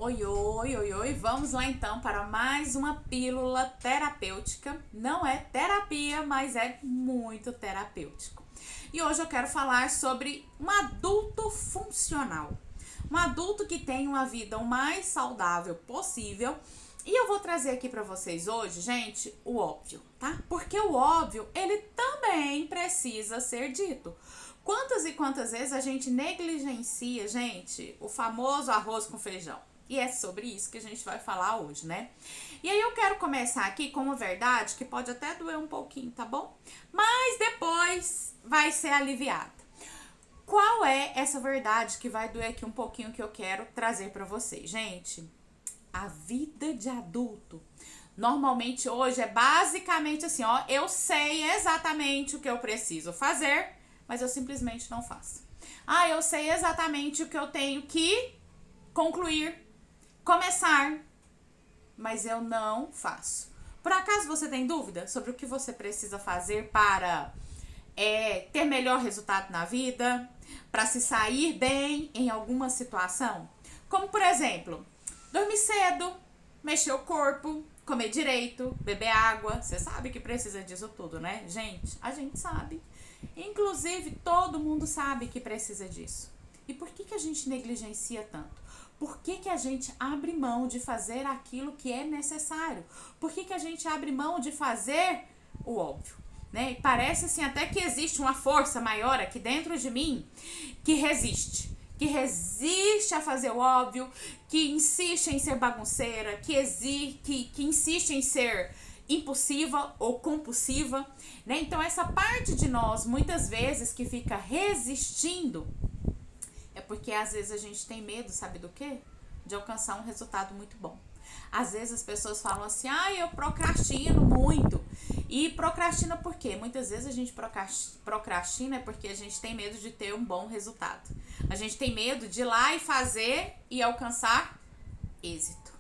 Oi, oi, oi, oi. Vamos lá então para mais uma pílula terapêutica. Não é terapia, mas é muito terapêutico. E hoje eu quero falar sobre um adulto funcional. Um adulto que tem uma vida o mais saudável possível. E eu vou trazer aqui para vocês hoje, gente, o óbvio, tá? Porque o óbvio, ele também precisa ser dito. Quantas e quantas vezes a gente negligencia, gente, o famoso arroz com feijão? E é sobre isso que a gente vai falar hoje, né? E aí eu quero começar aqui com uma verdade que pode até doer um pouquinho, tá bom? Mas depois vai ser aliviada. Qual é essa verdade que vai doer aqui um pouquinho que eu quero trazer para vocês? Gente, a vida de adulto normalmente hoje é basicamente assim, ó, eu sei exatamente o que eu preciso fazer, mas eu simplesmente não faço. Ah, eu sei exatamente o que eu tenho que concluir, começar, mas eu não faço. Por acaso você tem dúvida sobre o que você precisa fazer para ter melhor resultado na vida, para se sair bem em alguma situação? Como, por exemplo, dormir cedo, mexer o corpo, comer direito, beber água. Você sabe que precisa disso tudo, né? Gente, a gente sabe. Inclusive, todo mundo sabe que precisa disso. E por que a gente negligencia tanto? Por que a gente abre mão de fazer aquilo que é necessário? Por que a gente abre mão de fazer o óbvio? Né? E parece assim até que existe uma força maior aqui dentro de mim que resiste. Que resiste a fazer o óbvio, que insiste em ser bagunceira, que insiste em ser impulsiva ou compulsiva, né? Então essa parte de nós, muitas vezes, que fica resistindo, é porque às vezes a gente tem medo, sabe do quê? De alcançar um resultado muito bom. Às vezes as pessoas falam assim, eu procrastino muito. E procrastina por quê? Muitas vezes a gente procrastina é porque a gente tem medo de ter um bom resultado. A gente tem medo de ir lá e fazer e alcançar êxito.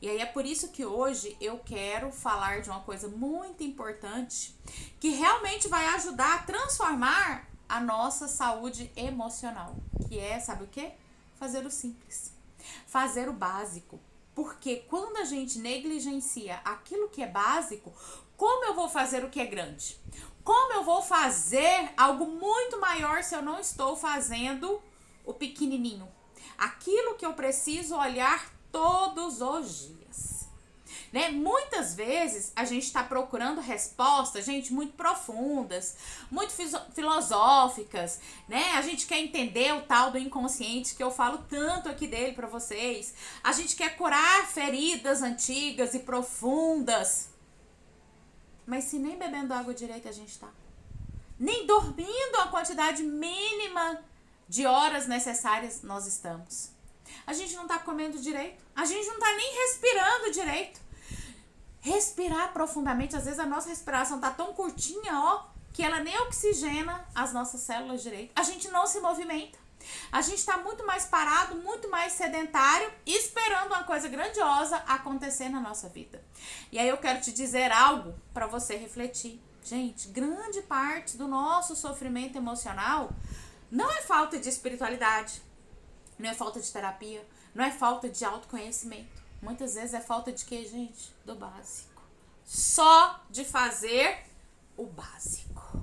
E aí é por isso que hoje eu quero falar de uma coisa muito importante que realmente vai ajudar a transformar a nossa saúde emocional. Que é, sabe o quê? Fazer o simples. Fazer o básico. Porque quando a gente negligencia aquilo que é básico, como eu vou fazer o que é grande? Como eu vou fazer algo muito maior se eu não estou fazendo o pequenininho? Aquilo que eu preciso olhar todos os dias. Né? Muitas vezes a gente está procurando respostas, gente, muito profundas, muito filosóficas, né? A gente quer entender o tal do inconsciente que eu falo tanto aqui dele para vocês. A gente quer curar feridas antigas e profundas. Mas se nem bebendo água direito a gente tá, nem dormindo a quantidade mínima de horas necessárias nós estamos. A gente não tá comendo direito, a gente não tá nem respirando direito. Respirar profundamente, às vezes a nossa respiração tá tão curtinha, ó, que ela nem oxigena as nossas células direito. A gente não se movimenta. A gente tá muito mais parado, muito mais sedentário, esperando uma coisa grandiosa acontecer na nossa vida. E aí eu quero te dizer algo para você refletir. Gente, grande parte do nosso sofrimento emocional não é falta de espiritualidade, não é falta de terapia, não é falta de autoconhecimento. Muitas vezes é falta de quê, gente? Do básico. Só de fazer o básico.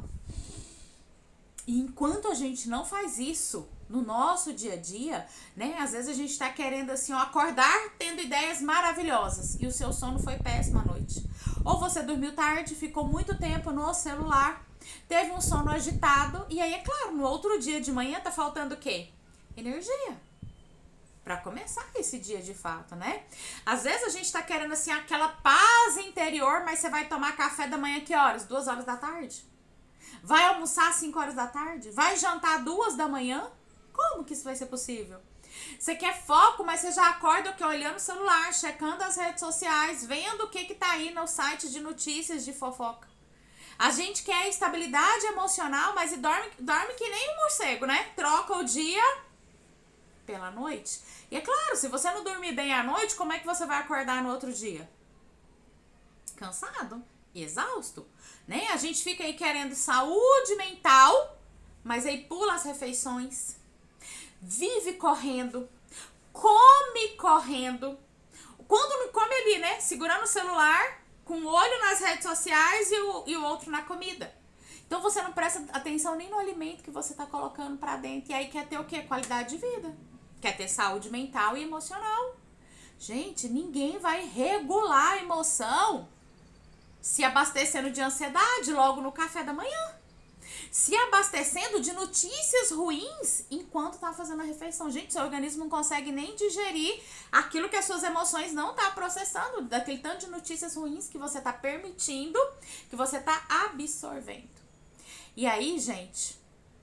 E enquanto a gente não faz isso no nosso dia a dia, né? Às vezes a gente tá querendo assim, ó, acordar tendo ideias maravilhosas e o seu sono foi péssimo à noite. Ou você dormiu tarde, ficou muito tempo no celular, teve um sono agitado e aí, é claro, no outro dia de manhã tá faltando o quê? Energia. Pra começar esse dia de fato, né? Às vezes a gente tá querendo assim aquela paz interior, mas você vai tomar café da manhã que horas? 2 horas da tarde? Vai almoçar às 5 horas da tarde? Vai jantar 2 da manhã? Como que isso vai ser possível? Você quer foco, mas você já acorda olhando o celular, checando as redes sociais, vendo o que tá aí no site de notícias de fofoca. A gente quer estabilidade emocional, mas dorme que nem um morcego, né? Troca o dia pela noite. E é claro, se você não dormir bem à noite, como é que você vai acordar no outro dia? Cansado, exausto, né? A gente fica aí querendo saúde mental, mas aí pula as refeições, vive correndo, come correndo. Quando não come ali, né? Segurando o celular, com o olho nas redes sociais e o outro na comida. Então você não presta atenção nem no alimento que você tá colocando pra dentro. E aí quer ter o quê? Qualidade de vida. Quer ter saúde mental e emocional. Gente, ninguém vai regular a emoção se abastecendo de ansiedade logo no café da manhã. Se abastecendo de notícias ruins enquanto tá fazendo a refeição. Gente, seu organismo não consegue nem digerir aquilo que as suas emoções não tá processando, daquele tanto de notícias ruins que você tá permitindo, que você tá absorvendo. E aí, gente,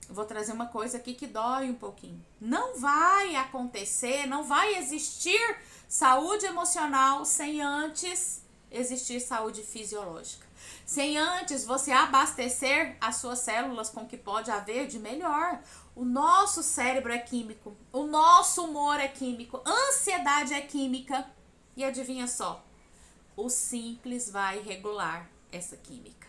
eu vou trazer uma coisa aqui que dói um pouquinho. Não vai acontecer, não vai existir saúde emocional sem antes existir saúde fisiológica. Sem antes você abastecer as suas células com o que pode haver de melhor. O nosso cérebro é químico, o nosso humor é químico, ansiedade é química. E adivinha só, o simples vai regular essa química.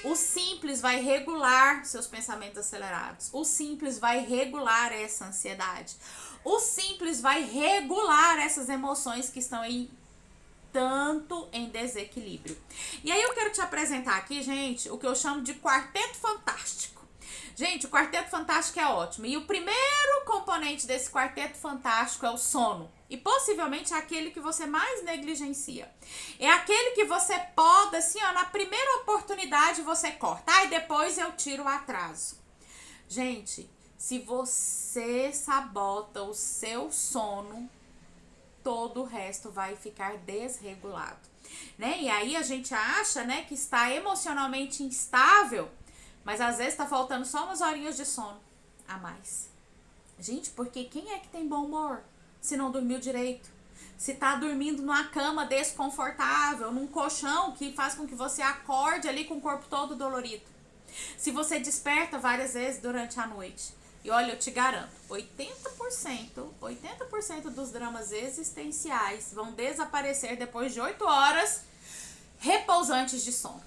O simples vai regular seus pensamentos acelerados. O simples vai regular essa ansiedade. O simples vai regular essas emoções que estão aí tanto em desequilíbrio. E aí eu quero te apresentar aqui, gente, o que eu chamo de quarteto fantástico. Gente, o quarteto fantástico é ótimo. E o primeiro componente desse quarteto fantástico é o sono. E possivelmente é aquele que você mais negligencia. É aquele que você poda, assim, ó, na primeira oportunidade você corta. E depois eu tiro o atraso. Gente, se você sabota o seu sono, todo o resto vai ficar desregulado, né? E aí a gente acha, né, que está emocionalmente instável, mas às vezes tá faltando só umas horinhas de sono a mais. Gente, porque quem é que tem bom humor se não dormiu direito? Se tá dormindo numa cama desconfortável, num colchão que faz com que você acorde ali com o corpo todo dolorido. Se você desperta várias vezes durante a noite. E olha, eu te garanto, 80% dos dramas existenciais vão desaparecer depois de 8 horas repousantes de sono.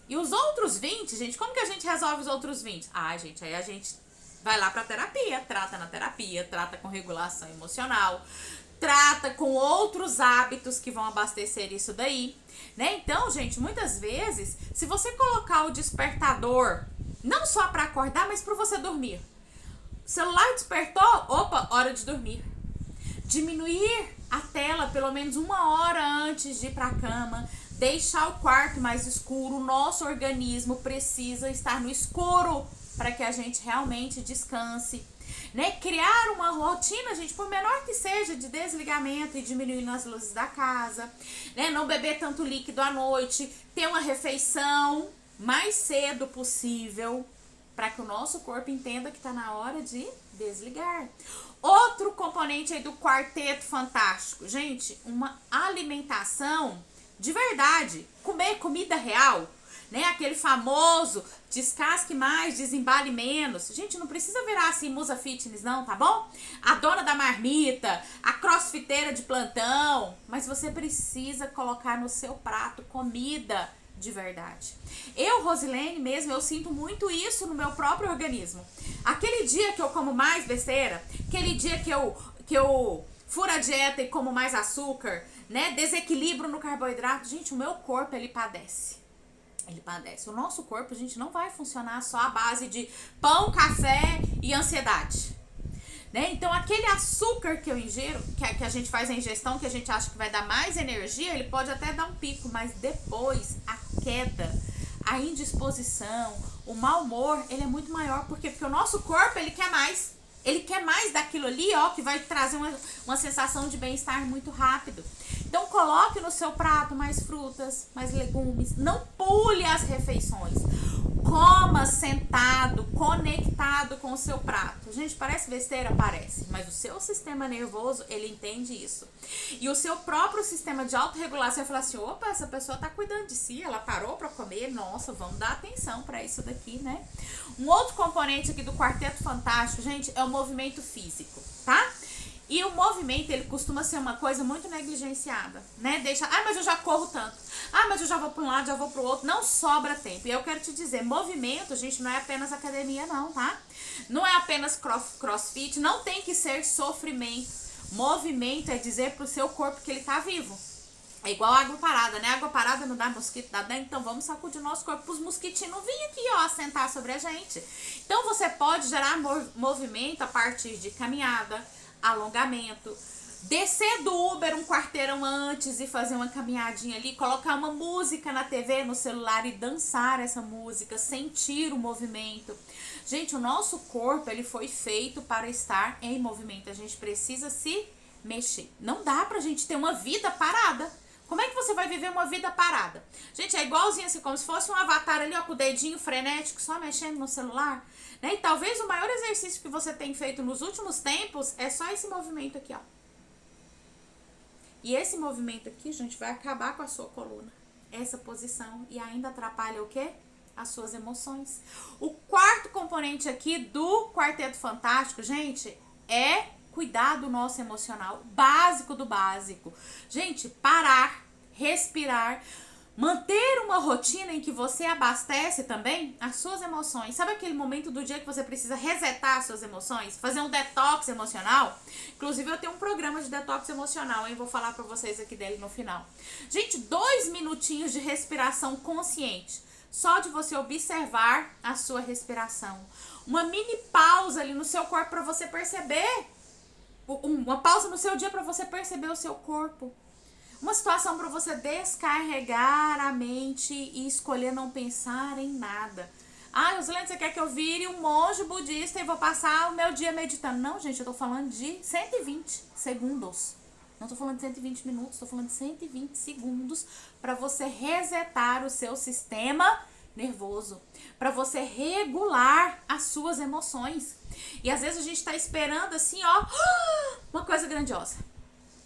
E os outros 20, gente, como que a gente resolve os outros 20? Gente, aí a gente vai lá pra terapia, trata na terapia, trata com regulação emocional, trata com outros hábitos que vão abastecer isso daí, né? Então, gente, muitas vezes, se você colocar o despertador, não só pra acordar, mas pra você dormir. O celular despertou, opa, hora de dormir. Diminuir a tela pelo menos 1 hora antes de ir pra cama. Deixar o quarto mais escuro. O nosso organismo precisa estar no escuro para que a gente realmente descanse. Né? Criar uma rotina, gente, por menor que seja, de desligamento e diminuindo as luzes da casa. Né? Não beber tanto líquido à noite. Ter uma refeição mais cedo possível, para que o nosso corpo entenda que está na hora de desligar. Outro componente aí do quarteto fantástico. Gente, uma alimentação de verdade. Comer comida real, né? Aquele famoso descasque mais, desembale menos. Gente, não precisa virar assim musa fitness não, tá bom? A dona da marmita, a crossfiteira de plantão. Mas você precisa colocar no seu prato comida de verdade. Eu, Rosilene, mesmo, eu sinto muito isso no meu próprio organismo. Aquele dia que eu como mais besteira, aquele dia que eu furo a dieta e como mais açúcar, né, desequilíbrio no carboidrato, gente, o meu corpo, ele padece. Ele padece. O nosso corpo, gente, não vai funcionar só à base de pão, café e ansiedade. Né? Então, aquele açúcar que eu ingiro, que a gente faz a ingestão, que a gente acha que vai dar mais energia, ele pode até dar um pico, mas depois a queda, a indisposição, o mau humor, ele é muito maior. Por quê? Porque o nosso corpo, ele quer mais. Ele quer mais daquilo ali, ó, que vai trazer uma sensação de bem-estar muito rápido. Então, coloque no seu prato mais frutas, mais legumes. Não pule as refeições. Coma sentado, conectado com o seu prato. Gente, parece besteira? Parece. Mas o seu sistema nervoso, ele entende isso. E o seu próprio sistema de autorregulação vai falar assim, opa, essa pessoa tá cuidando de si, ela parou pra comer, nossa, vamos dar atenção pra isso daqui, né? Um outro componente aqui do Quarteto Fantástico, gente, é o movimento físico, tá? E o movimento, ele costuma ser uma coisa muito negligenciada, né? Deixa, mas eu já corro tanto. Mas eu já vou para um lado, já vou para o outro. Não sobra tempo. E eu quero te dizer, movimento, gente, não é apenas academia não, tá? Não é apenas crossfit, não tem que ser sofrimento. Movimento é dizer pro seu corpo que ele tá vivo. É igual água parada, né? Água parada não dá mosquito, dá dentro, então vamos sacudir o nosso corpo para os mosquitinhos não virem aqui, ó, assentar sobre a gente. Então você pode gerar movimento a partir de caminhada, alongamento, descer do Uber um quarteirão antes e fazer uma caminhadinha ali, colocar uma música na TV, no celular e dançar essa música, sentir o movimento. Gente, o nosso corpo, ele foi feito para estar em movimento, a gente precisa se mexer. Não dá pra gente ter uma vida parada. Como é que você vai viver uma vida parada? Gente, é igualzinho assim, como se fosse um avatar ali, ó, com o dedinho frenético, só mexendo no celular, né? E talvez o maior exercício que você tem feito nos últimos tempos é só esse movimento aqui, ó. E esse movimento aqui, gente, vai acabar com a sua coluna. Essa posição. E ainda atrapalha o quê? As suas emoções. O quarto componente aqui do Quarteto Fantástico, gente, é cuidar do nosso emocional, básico do básico. Gente, parar, respirar, manter uma rotina em que você abastece também as suas emoções. Sabe aquele momento do dia que você precisa resetar as suas emoções? Fazer um detox emocional? Inclusive, eu tenho um programa de detox emocional, hein? Vou falar pra vocês aqui dele no final. Gente, 2 minutinhos de respiração consciente. Só de você observar a sua respiração. Uma mini pausa ali no seu corpo pra você perceber. Uma pausa no seu dia para você perceber o seu corpo. Uma situação para você descarregar a mente e escolher não pensar em nada. Ah, Rosilene, você quer que eu vire um monge budista e vou passar o meu dia meditando? Não, gente, eu tô falando de 120 segundos. Não tô falando de 120 minutos, tô falando de 120 segundos para você resetar o seu sistema nervoso, para você regular as suas emoções. E às vezes a gente tá esperando assim, ó, uma coisa grandiosa.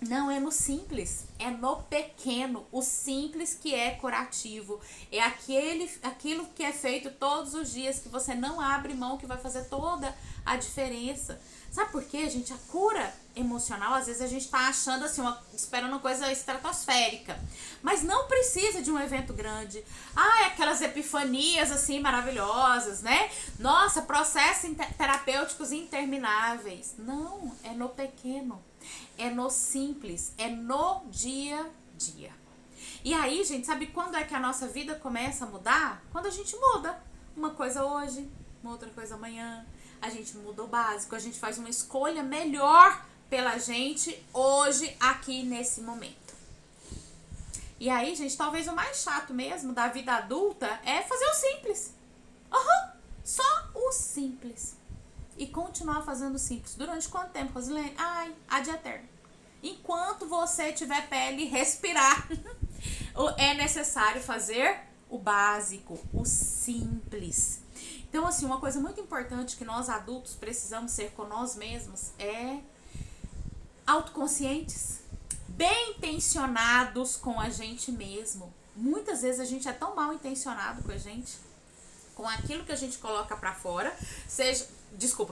Não, é no simples, é no pequeno, o simples que é curativo, é aquilo que é feito todos os dias, que você não abre mão, que vai fazer toda a diferença. Sabe por quê, gente? A cura emocional, às vezes a gente tá achando assim, esperando uma coisa estratosférica, mas não precisa de um evento grande. Ah, é aquelas epifanias assim maravilhosas, né? Nossa, processos terapêuticos intermináveis. Não, é no pequeno, é no simples, é no dia a dia. E aí, gente, sabe quando é que a nossa vida começa a mudar? Quando a gente muda uma coisa hoje, uma outra coisa amanhã. A gente muda o básico, a gente faz uma escolha melhor pela gente hoje, aqui nesse momento. E aí, gente, talvez o mais chato mesmo da vida adulta é fazer o simples. Só o simples. E continuar fazendo o simples. Durante quanto tempo, Rosilene? Ai, ad eterno. Enquanto você tiver pele e respirar, é necessário fazer o básico, o simples. Então, assim, uma coisa muito importante que nós adultos precisamos ser com nós mesmos é autoconscientes, bem intencionados com a gente mesmo. Muitas vezes a gente é tão mal intencionado com a gente, com aquilo que a gente coloca pra fora,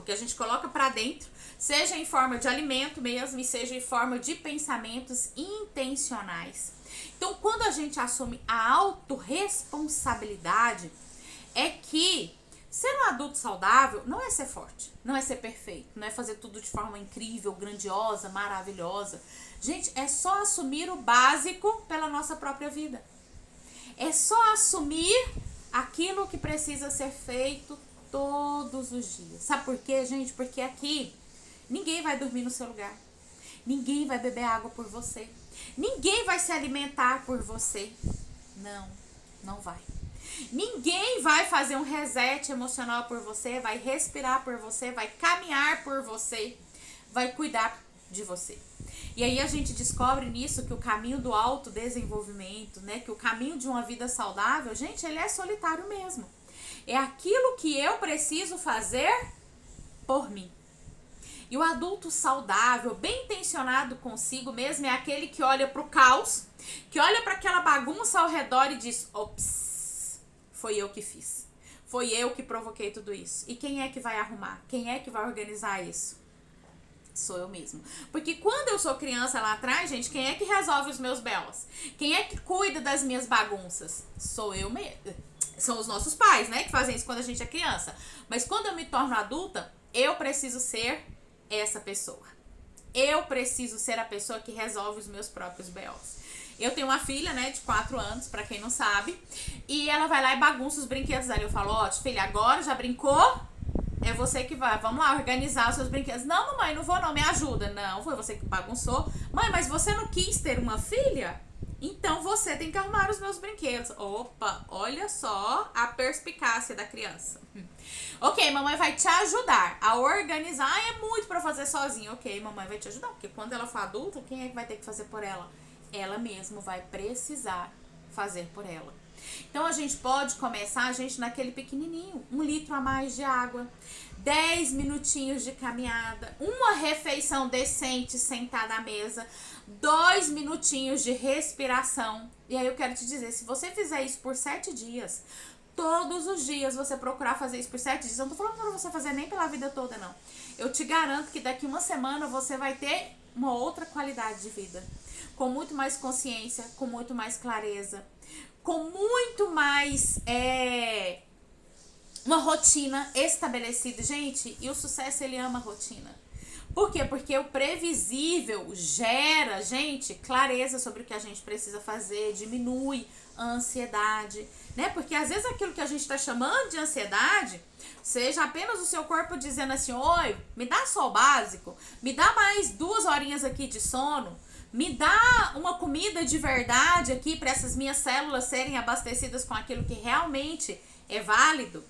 que a gente coloca pra dentro, seja em forma de alimento mesmo e seja em forma de pensamentos intencionais. Então, quando a gente assume a autorresponsabilidade, é que ser um adulto saudável não é ser forte, não é ser perfeito, não é fazer tudo de forma incrível, grandiosa, maravilhosa. Gente, é só assumir o básico pela nossa própria vida. É só assumir aquilo que precisa ser feito todos os dias. Sabe por quê, gente? Porque aqui ninguém vai dormir no seu lugar. Ninguém vai beber água por você. Ninguém vai se alimentar por você. Não, não vai. Ninguém vai fazer um reset emocional por você, vai respirar por você, vai caminhar por você, vai cuidar de você. E aí a gente descobre nisso que o caminho do autodesenvolvimento, né, que o caminho de uma vida saudável, gente, ele é solitário mesmo. É aquilo que eu preciso fazer por mim. E o adulto saudável, bem intencionado consigo mesmo, é aquele que olha para o caos, que olha para aquela bagunça ao redor e diz, ops, foi eu que fiz. Foi eu que provoquei tudo isso. E quem é que vai arrumar? Quem é que vai organizar isso? Sou eu mesmo. Porque quando eu sou criança lá atrás, gente, quem é que resolve os meus belos? Quem é que cuida das minhas bagunças? Sou eu mesmo. São os nossos pais, né, que fazem isso quando a gente é criança. Mas quando eu me torno adulta, eu preciso ser essa pessoa. Eu preciso ser a pessoa que resolve os meus próprios BOs. Eu tenho uma filha, né, de 4 anos, pra quem não sabe, e ela vai lá e bagunça os brinquedos dela. Eu falo, ó, filha, agora já brincou? É você que vai, vamos lá, organizar os seus brinquedos. Não, mamãe, não vou não, me ajuda. Não, foi você que bagunçou. Mãe, mas você não quis ter uma filha? Então você tem que arrumar os meus brinquedos. Opa, olha só a perspicácia da criança. Ok, mamãe vai te ajudar a organizar. Ah, é muito pra fazer sozinha. Ok, mamãe vai te ajudar, porque quando ela for adulta, quem é que vai ter que fazer por ela? Ela mesma vai precisar fazer por ela. Então a gente pode começar, naquele pequenininho, 1 litro a mais de água, 10 minutinhos de caminhada, uma refeição decente sentada à mesa, 2 minutinhos de respiração. E aí eu quero te dizer, se você fizer isso por 7 dias, todos os dias você procurar fazer isso por 7 dias, eu não tô falando pra você fazer nem pela vida toda, não. Eu te garanto que daqui uma semana você vai ter uma outra qualidade de vida, com muito mais consciência, com muito mais clareza, com muito mais uma rotina estabelecida. Gente, e o sucesso, ele ama rotina. Por quê? Porque o previsível gera, gente, clareza sobre o que a gente precisa fazer, diminui a ansiedade, né? Porque às vezes aquilo que a gente tá chamando de ansiedade seja apenas o seu corpo dizendo assim, oi, me dá só o básico, me dá mais 2 horinhas aqui de sono, me dá uma comida de verdade aqui para essas minhas células serem abastecidas com aquilo que realmente é válido,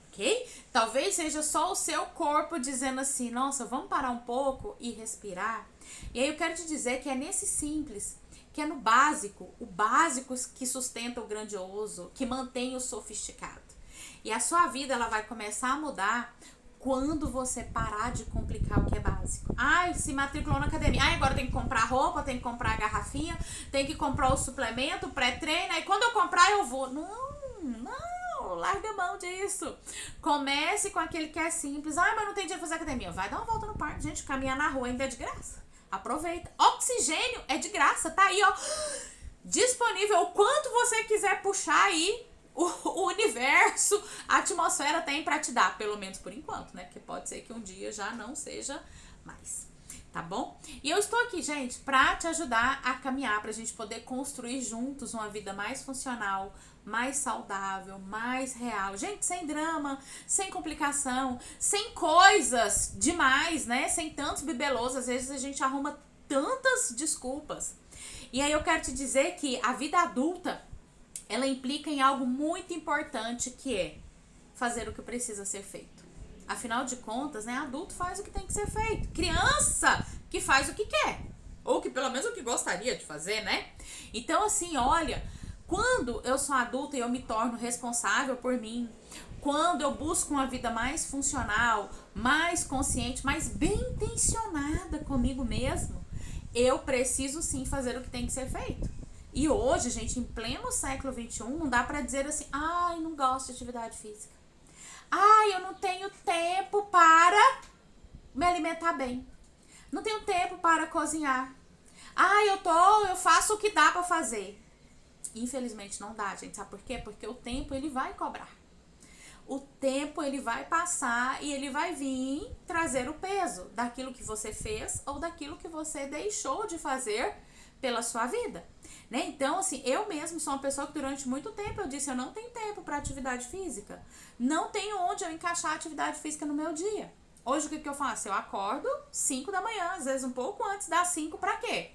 ok? Talvez seja só o seu corpo dizendo assim, nossa, vamos parar um pouco e respirar. E aí eu quero te dizer que é nesse simples, que é no básico, o básico que sustenta o grandioso, que mantém o sofisticado. E a sua vida, ela vai começar a mudar quando você parar de complicar o que é básico. Ai, se matriculou na academia. Ai, agora tem que comprar roupa, tem que comprar a garrafinha, tem que comprar o suplemento, pré-treino. Aí quando eu comprar, eu vou. Não, larga a mão disso. Comece com aquele que é simples. Ai, mas não tem dinheiro pra fazer academia. Vai dar uma volta no parque, gente. Caminhar na rua ainda é de graça. Aproveita. Oxigênio é de graça, tá aí, ó. Disponível o quanto você quiser puxar aí. O universo, a atmosfera tem pra te dar, pelo menos por enquanto, né? Porque pode ser que um dia já não seja mais, tá bom? E eu estou aqui, gente, pra te ajudar a caminhar, pra gente poder construir juntos uma vida mais funcional, mais saudável, mais real. Gente, sem drama, sem complicação, sem coisas demais, né? Sem tantos bibelôs, às vezes a gente arruma tantas desculpas. E aí eu quero te dizer que a vida adulta, ela implica em algo muito importante, que é fazer o que precisa ser feito. Afinal de contas, né, adulto faz o que tem que ser feito. Criança que faz o que quer. Ou que pelo menos o que gostaria de fazer, né? Então, assim, olha, quando eu sou adulta e eu me torno responsável por mim, quando eu busco uma vida mais funcional, mais consciente, mais bem intencionada comigo mesmo, eu preciso sim fazer o que tem que ser feito. E hoje, gente, em pleno século XXI, não dá pra dizer assim, ai, não gosto de atividade física. Ai, eu não tenho tempo para me alimentar bem. Não tenho tempo para cozinhar. Ai, eu faço o que dá pra fazer. Infelizmente não dá, gente. Sabe por quê? Porque o tempo, ele vai cobrar. O tempo, ele vai passar e ele vai vir trazer o peso daquilo que você fez ou daquilo que você deixou de fazer pela sua vida, né? Então, assim, eu mesmo sou uma pessoa que durante muito tempo eu disse, eu não tenho tempo para atividade física, não tenho onde eu encaixar atividade física no meu dia. Hoje, o que eu faço? Eu acordo 5 da manhã, às vezes um pouco antes das 5, para quê?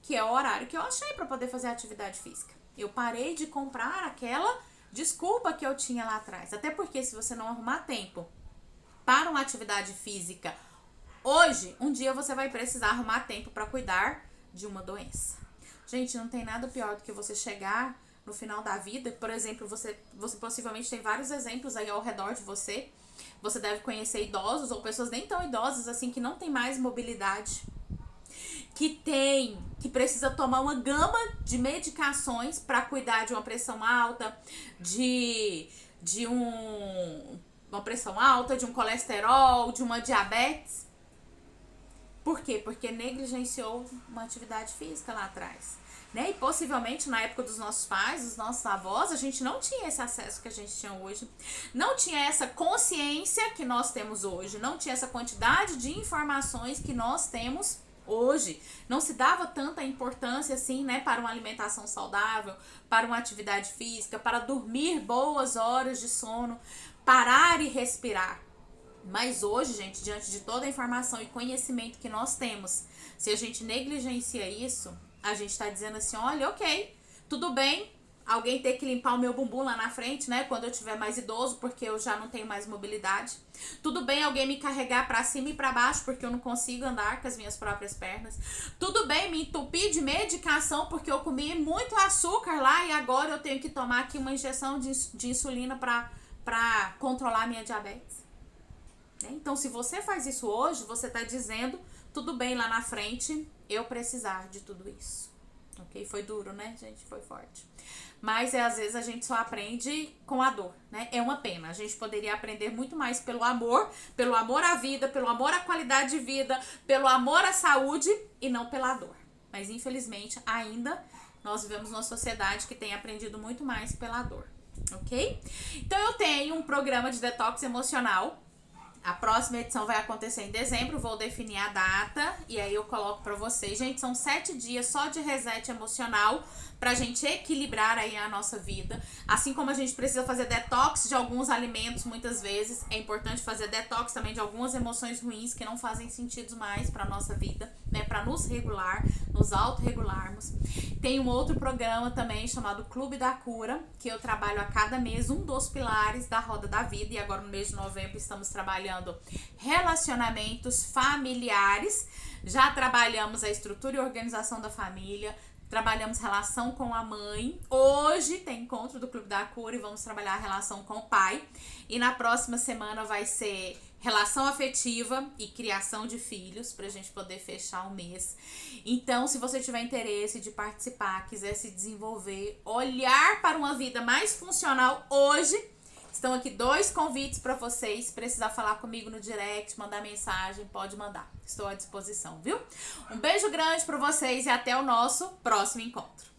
Que é o horário que eu achei para poder fazer atividade física. Eu parei de comprar aquela desculpa que eu tinha lá atrás, até porque se você não arrumar tempo para uma atividade física hoje, um dia você vai precisar arrumar tempo para cuidar de uma doença. Gente, não tem nada pior do que você chegar no final da vida, por exemplo, você possivelmente tem vários exemplos aí ao redor de você. Você deve conhecer idosos ou pessoas nem tão idosas assim, que não tem mais mobilidade, que precisa tomar uma gama de medicações para cuidar de uma pressão alta, uma pressão alta, de um colesterol, de uma diabetes. Por quê? Porque negligenciou uma atividade física lá atrás. Né? E possivelmente na época dos nossos pais, dos nossos avós, a gente não tinha esse acesso que a gente tinha hoje, não tinha essa consciência que nós temos hoje, não tinha essa quantidade de informações que nós temos hoje. Não se dava tanta importância assim, né, para uma alimentação saudável, para uma atividade física, para dormir boas horas de sono, parar e respirar. Mas hoje, gente, diante de toda a informação e conhecimento que nós temos, se a gente negligencia isso, a gente tá dizendo assim, olha, ok, tudo bem alguém ter que limpar o meu bumbum lá na frente, né, quando eu tiver mais idoso, porque eu já não tenho mais mobilidade. Tudo bem alguém me carregar pra cima e pra baixo, porque eu não consigo andar com as minhas próprias pernas. Tudo bem me entupir de medicação, porque eu comi muito açúcar lá e agora eu tenho que tomar aqui uma injeção de insulina pra controlar a minha diabetes. Então, se você faz isso hoje, você tá dizendo, tudo bem lá na frente eu precisar de tudo isso. Ok? Foi duro, né, gente? Foi forte. Mas às vezes a gente só aprende com a dor, né? É uma pena. A gente poderia aprender muito mais pelo amor à vida, pelo amor à qualidade de vida, pelo amor à saúde e não pela dor. Mas infelizmente ainda nós vivemos numa sociedade que tem aprendido muito mais pela dor, ok? Então eu tenho um programa de detox emocional. A próxima edição vai acontecer em dezembro, vou definir a data e aí eu coloco pra vocês. Gente, são 7 dias só de reset emocional pra gente equilibrar aí a nossa vida. Assim como a gente precisa fazer detox de alguns alimentos muitas vezes, é importante fazer detox também de algumas emoções ruins que não fazem sentido mais pra nossa vida, né? Pra nos regular, nos autorregularmos. Tem um outro programa também chamado Clube da Cura, que eu trabalho a cada mês um dos pilares da Roda da Vida. E agora no mês de novembro estamos trabalhando relacionamentos familiares. Já trabalhamos a estrutura e organização da família, trabalhamos relação com a mãe. Hoje tem encontro do Clube da Cura e vamos trabalhar a relação com o pai. E na próxima semana vai ser relação afetiva e criação de filhos, pra gente poder fechar o mês. Então, se você tiver interesse de participar, quiser se desenvolver, olhar para uma vida mais funcional hoje, estão aqui 2 convites para vocês. Precisar falar comigo no direct, mandar mensagem, pode mandar. Estou à disposição, viu? Um beijo grande para vocês e até o nosso próximo encontro.